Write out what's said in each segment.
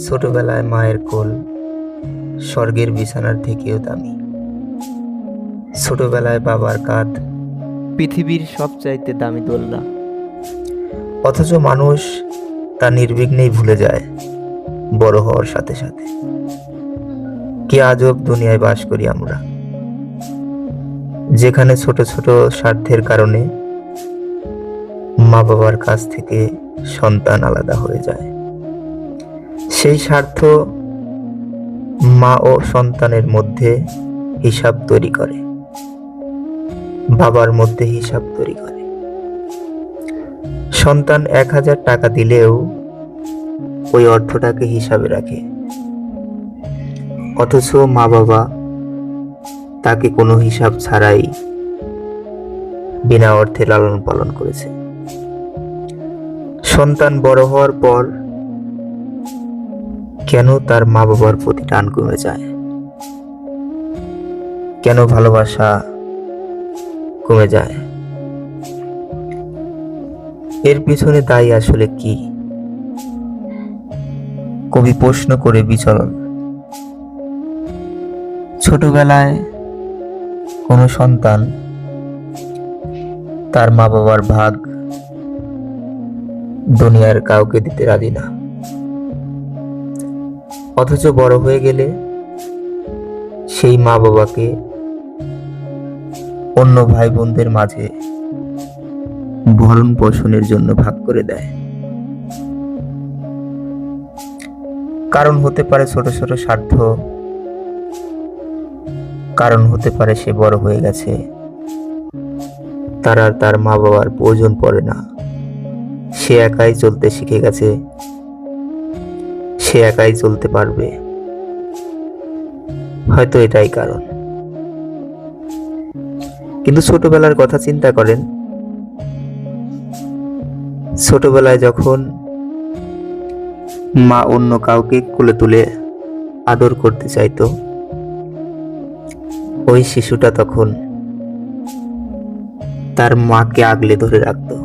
ছোটবেলায় মায়ের কোল স্বর্গের বিছানার থেকেও দামি। ছোটবেলায় বাবার কাঁধ পৃথিবীর সবচাইতে দামি দোলনা। অথচ মানুষ তা নির্বিঘ্নেই ভুলে যায় বড় হওয়ার সাথে সাথে। কি আজব দুনিয়ায় বাস করি আমরা, যেখানে ছোট ছোট স্বার্থের কারণে মা বাবার কাছ থেকে সন্তান আলাদা হয়ে যায়। সেই স্বার্থ মা ও সন্তানের মধ্যে হিসাব তৈরি করে, বাবার মধ্যে হিসাব তৈরি করে। সন্তান 1000 টাকা দিলেও ওই অর্থটাকে হিসাবে রাখে, অথচ মা বাবা তাকে কোনো হিসাব ছাড়াই বিনা অর্থে লালন পালন করেছে। সন্তান বড় হওয়ার পর কেন তার মা বাবার প্রতি টান কমে যায়? কেন ভালোবাসা কমে যায়? এর পিছনে দায়ী আসলে কি? কবি প্রশ্ন করে বিচরণ। ছোটবেলায় কোনো সন্তান তার মা বাবার ভাগ দুনিয়ার কাউকে দিতে রাজি না, অথচ বড় হয়ে গেলে সেই মা বাবাকে অন্য ভাই বোনদের মাঝে ভরণ পোষণের জন্য ভাগ করে দেয়। কারণ হতে পারে ছোট ছোট স্বার্থ, কারণ হতে পারে সে বড় হয়ে গেছে, তার আর তার মা বাবার প্রয়োজন পড়ে না, সে একাই চলতে শিখে গেছে, সে একাই চলতে পারবে। হয়তো এটাই কারণ। কিন্তু ছোটবেলার কথা চিন্তা করেন। ছোটবেলায় যখন মা অন্য কাউকে কোলে তুলে আদর করতে চাইতো, ওই শিশুটা তখন তার মাকে আগলে ধরে রাখতো।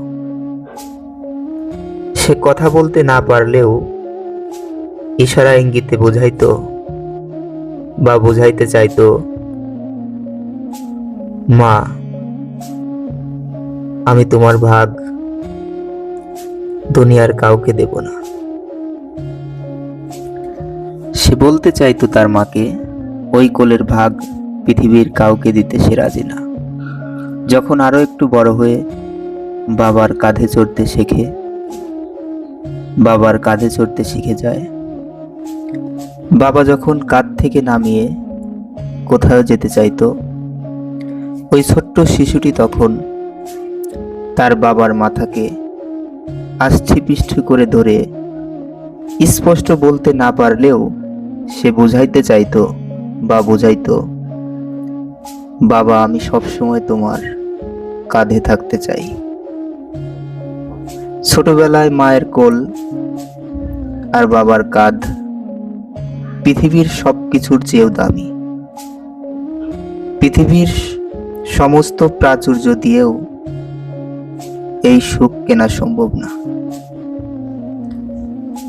সে কথা বলতে না পারলেও ইশারা ইঙ্গিতে বোঝাইতো বা বোঝাইতে চাইতো, মা, আমি তোমার ভাগ দুনিয়ার কাউকে দেব না। সে বলতে চাইতো তার মাকে, ওই কোলের ভাগ পৃথিবীর কাউকে দিতে সে রাজি না। যখন আরো একটু বড় হয়ে বাবার কাঁধে চড়তে শেখে, বাবার কাঁধে চড়তে শিখে যায়, বাবা যখন কাঁধ থেকে নামিয়ে কোথাও যেতে চাইতো, ওই ছোট্ট শিশুটি তখন তার বাবার মাথাকে আষ্ঠি পৃষ্ঠি করে ধরে স্পষ্ট বলতে না পারলেও সে বুঝাইতে চাইতো বা বুঝাইতো, বাবা, আমি সবসময় তোমার কাঁধে থাকতে চাই। ছোটবেলায় মায়ের কোল আর বাবার কাঁধ পৃথিবীর সবকিছুর চেয়েও দামি। পৃথিবীর সমস্ত প্রাচুর্য দিয়েও এই সুখ কেনা সম্ভব না।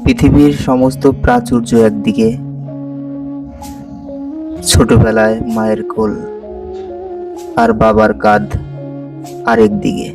পৃথিবীর সমস্ত প্রাচুর্য একদিকে, ছোটবেলায় মায়ের কোল আর বাবার কাঁধ আরেক দিকে।